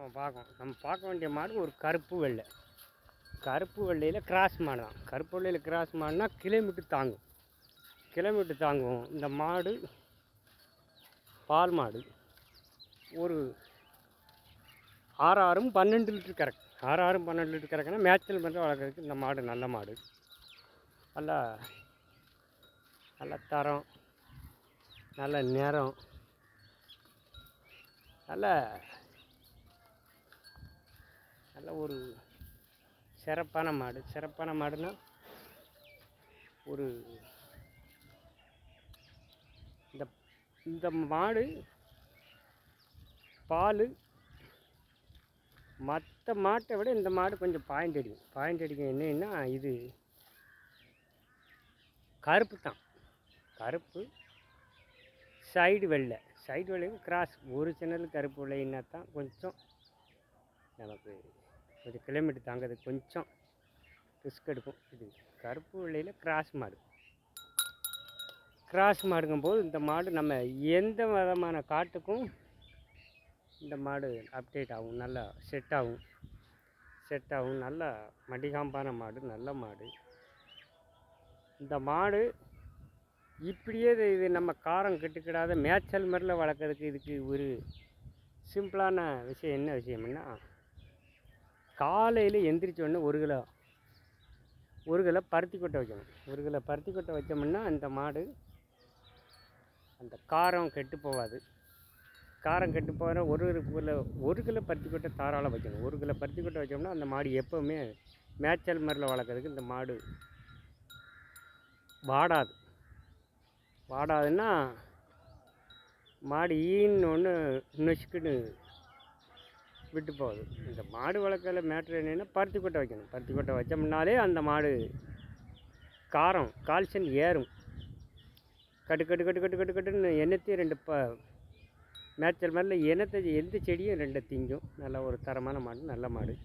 நம்ம பார்க்க வேண்டிய மாடு ஒரு கருப்பு வெள்ளை. கருப்பு வெள்ளையில் கிராஸ் மாடு தான். கருப்பு வெள்ளையில் கிராஸ் மாடுனா கிலோமீட்டர் தாங்கும். கிலோமீட்டர் தாங்கும். இந்த மாடு பால் மாடு. ஒரு 6 12 லிட்டர் கறக்கு. 6 12 லிட்டர் கறக்குன்னா மேய்ச்சல் மட்டும் வளர்க்குறதுக்கு இந்த மாடு நல்ல மாடு. நல்லா நல்ல தரம், நல்ல நிறம், நல்ல நல்ல ஒரு சிறப்பான மாடு. சிறப்பான மாடுன்னா ஒரு இந்த மாடு பால் மற்ற மாட்டை விட இந்த மாடு கொஞ்சம் பாயிண்ட் அடிக்கும். பாயிண்ட் அடிக்கும் என்னன்னா, இது கருப்பு தான். கருப்பு சைடு வெள்ளை. சைடு வெள்ளையும் கிராஸ். ஒரு சேனல் கருப்பு வெள்ளைன்னா தான் கொஞ்சம் நமக்கு கொஞ்சம் கிலோமீட்டர் தாங்கிறது கொஞ்சம் ரிஸ்க் எடுக்கும். இது கருப்பு வெள்ளையில் கிராஸ் மாடு. கிராஸ் மாடுங்கும்போது இந்த மாடு நம்ம எந்த விதமான காட்டுக்கும் இந்த மாடு அப்டேட் ஆகும். நல்லா செட் ஆகும். நல்லா மடிகாம்பான மாடு. நல்ல மாடு. இந்த மாடு இப்படியே இது நம்ம காரம் கெட்டுக்கிடாத மேய்ச்சல் மாதிரில வளர்க்குறதுக்கு இதுக்கு ஒரு சிம்பிளான விஷயம். என்ன விஷயம்னா, காலையில் எந்திரிச்சோடனே ஒரு கிலோ பருத்தி கொட்டை வைக்கணும். ஒரு கிலோ பருத்தி கொட்டை வச்சோம்னா இந்த மாடு அந்த காரம் கெட்டு போகாது. காரம் கெட்டு போகிற ஒரு கிலோ பருத்தி கொட்டை தாராளம் வைக்கணும். ஒரு கிலோ பருத்தி கொட்டை வச்சோம்னா அந்த மாடு எப்போவுமே மேய்ச்சல் மாதிரில வளர்க்குறதுக்கு இந்த மாடு வாடாதுன்னா மாடு ஈன்னு ஒன்று நொச்சுக்குன்னு விட்டு போகுது. இந்த மாடு வளர்க்கல மேட்ரு என்னென்னா, பருத்தி கொட்டை வைக்கணும். பருத்தி கொட்டை வச்சோம்னாலே அந்த மாடு கால்சியம் ஏறும். கட்டுன்னு எண்ணத்தையும் 2 மேய்ச்சல் மாதிரில எந்த செடியும் 2 திங்கும். நல்ல ஒரு தரமான மாடு. நல்ல மாடு.